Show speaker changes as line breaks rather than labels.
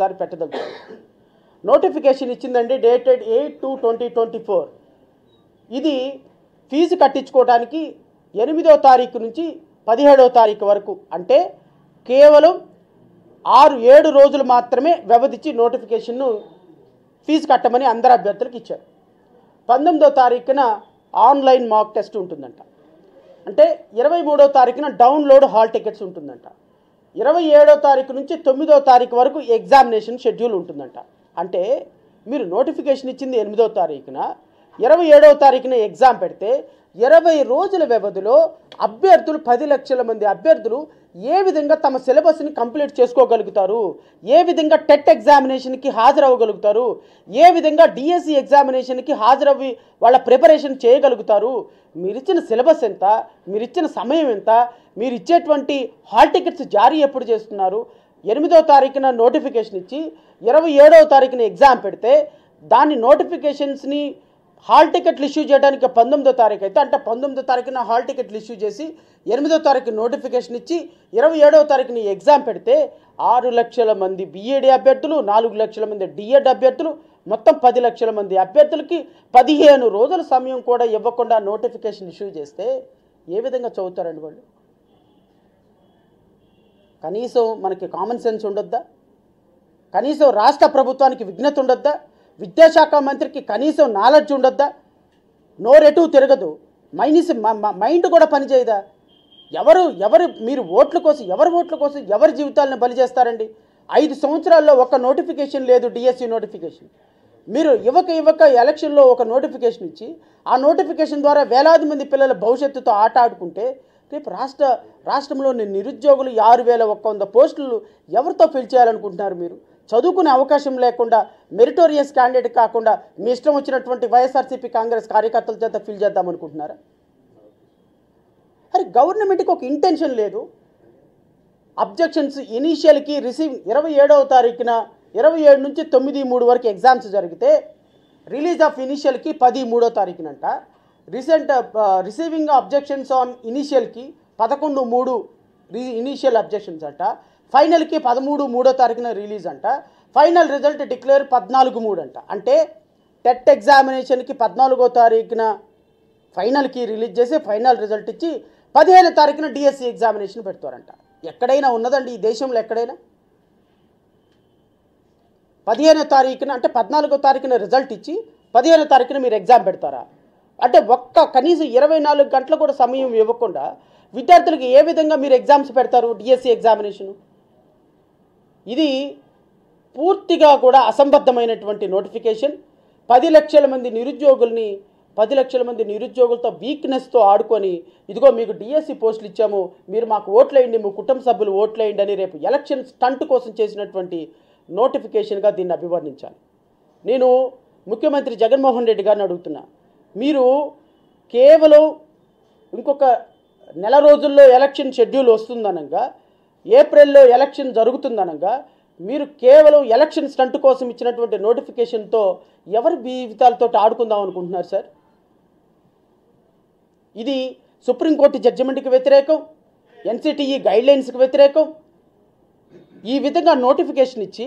ఒకసారి పెట్టదలుచుకోండి. Notification ఇచ్చిందండి dated 8/2/2024. ఇది fee కట్టించుకోవడానికి 8వ తారీఖు నుంచి 17వ తారీఖు వరకు, అంటే కేవలం 6-7 రోజులు మాత్రమే వ్యవధించి నోటిఫికేషన్ను ఫీజు కట్టమని అందరు అభ్యర్థులకు ఇచ్చారు. 19వ తారీఖున ఆన్లైన్ మాక్ టెస్ట్ ఉంటుందంట. అంటే 23వ తారీఖున డౌన్లోడ్ హాల్ టికెట్స్ ఉంటుందంట. 27వ తారీఖు నుంచి 9వ తారీఖు వరకు ఎగ్జామినేషన్ షెడ్యూల్ ఉంటుందంట. అంటే మీరు నోటిఫికేషన్ ఇచ్చింది 8వ తారీఖున, 27వ తారీఖున ఎగ్జామ్ పెడితే 20 రోజుల వ్యవధిలో అభ్యర్థులు 10 లక్షల మంది అభ్యర్థులు ఏ విధంగా తమ సిలబస్ని కంప్లీట్ చేసుకోగలుగుతారు, ఏ విధంగా టెట్ ఎగ్జామినేషన్కి హాజరవ్వగలుగుతారు, ఏ విధంగా డిఎస్సి ఎగ్జామినేషన్కి హాజరవ్వి వాళ్ళ ప్రిపరేషన్ చేయగలుగుతారు, మీరిచ్చిన సిలబస్ ఎంత, మీరిచ్చిన సమయం ఎంత, మీరు ఇచ్చేటువంటి హాల్ టికెట్స్ జారీ ఎప్పుడు చేస్తున్నారు, 8వ తారీఖున నోటిఫికేషన్ ఇచ్చి 27వ తారీఖున ఎగ్జామ్ పెడితే దాని నోటిఫికేషన్స్ని హాల్ టికెట్లు ఇష్యూ చేయడానికి 19వ తారీఖు అయితే, అంటే 19వ తారీఖున హాల్ టికెట్లు ఇష్యూ చేసి 8వ తారీఖు నోటిఫికేషన్ ఇచ్చి 27వ తారీఖున ఎగ్జామ్ పెడితే 6 లక్షల మంది బీఏడీ అభ్యర్థులు, 4 లక్షల మంది డిఎడ్ అభ్యర్థులు, మొత్తం 10 లక్షల మంది అభ్యర్థులకి 15 రోజుల సమయం కూడా ఇవ్వకుండా నోటిఫికేషన్ ఇష్యూ చేస్తే ఏ విధంగా చదువుతారండి వాళ్ళు? కనీసం మనకి కామన్ సెన్స్ ఉండొద్దా? కనీసం రాష్ట్ర ప్రభుత్వానికి విజ్ఞత ఉండొద్దా? విద్యాశాఖ మంత్రికి కనీసం నాలెడ్జ్ ఉండొద్దా? నోరెటు తిరగదు, మైండ్ కూడా పనిచేయదా? ఎవరు మీరు ఓట్ల కోసం, ఎవరి జీవితాలను బలి చేస్తారండి? 5 సంవత్సరాల్లో ఒక నోటిఫికేషన్ లేదు, డిఎస్సి నోటిఫికేషన్. మీరు ఇవ్వక ఎలక్షన్లో ఒక నోటిఫికేషన్ ఇచ్చి ఆ నోటిఫికేషన్ ద్వారా వేలాది మంది పిల్లల భవిష్యత్తుతో ఆట ఆడుకుంటే రేపు రాష్ట్రంలోని నిరుద్యోగులు 6100 పోస్టులు ఎవరితో ఫిల్ చేయాలనుకుంటున్నారు? మీరు చదువుకునే అవకాశం లేకుండా మెరిటోరియస్ క్యాండిడేట్ కాకుండా మీ ఇష్టం వచ్చినటువంటి వైఎస్ఆర్సీపీ కాంగ్రెస్ కార్యకర్తల చేత ఫిల్ చేద్దామనుకుంటున్నారా? అరే గవర్నమెంట్కి ఒక ఇంటెన్షన్ లేదు. అబ్జెక్షన్స్ ఇనీషియల్కి రిసీవింగ్ 27వ తారీఖున 27 నుంచి 9/3 వరకు ఎగ్జామ్స్ జరిగితే రిలీజ్ ఆఫ్ ఇనీషియల్కి 10/3వ తారీఖునంట. రిసీవింగ్ అబ్జెక్షన్స్ ఆన్ ఇనీషియల్కి 11/3 ఇనీషియల్ అబ్జెక్షన్స్ అంట. ఫైనల్కి 13/3వ తారీఖున రిలీజ్ అంట. ఫైనల్ రిజల్ట్ డిక్లేర్ 14/3 అంట. అంటే టెట్ ఎగ్జామినేషన్కి 14వ తారీఖున ఫైనల్కి రిలీజ్ చేసి ఫైనల్ రిజల్ట్ ఇచ్చి 15వ తారీఖున డిఎస్సి ఎగ్జామినేషన్ పెడతారంట. ఎక్కడైనా ఉన్నదండి ఈ దేశంలో? ఎక్కడైనా 15వ తారీఖున, అంటే 14వ తారీఖున రిజల్ట్ ఇచ్చి 15వ తారీఖున మీరు ఎగ్జామ్ పెడతారా? అంటే కనీసం 24 గంటలు కూడా సమయం ఇవ్వకుండా విద్యార్థులకు ఏ విధంగా మీరు ఎగ్జామ్స్ పెడతారు? డిఎస్సి ఎగ్జామినేషను ఇది పూర్తిగా కూడా అసంబద్ధమైనటువంటి నోటిఫికేషన్. 10 లక్షల మంది నిరుద్యోగులతో వీక్నెస్తో ఆడుకొని ఇదిగో మీకు డిఎస్సి పోస్టులు ఇచ్చాము, మీరు మాకు ఓట్లేయండి, మీ కుటుంబ సభ్యులు ఓట్లేయండి అని రేపు ఎలక్షన్ స్టంట్ కోసం చేసినటువంటి నోటిఫికేషన్గా దీన్ని అభివర్ణించాలి. నేను ముఖ్యమంత్రి జగన్మోహన్ రెడ్డి గారిని అడుగుతున్నా, మీరు కేవలం ఇంకొక నెల రోజుల్లో ఎలక్షన్ షెడ్యూల్ వస్తుందనగా, ఏప్రిల్లో ఎలక్షన్ జరుగుతుందనగా మీరు కేవలం ఎలక్షన్ స్టంట్ కోసం ఇచ్చినటువంటి నోటిఫికేషన్తో ఎవరి జీవితాలతో ఆడుకుందాం అనుకుంటున్నారు సార్? ఇది సుప్రీంకోర్టు జడ్జిమెంట్కి వ్యతిరేకం, ఎన్సిటిఈ గైడ్లైన్స్కి వ్యతిరేకం. ఈ విధంగా నోటిఫికేషన్ ఇచ్చి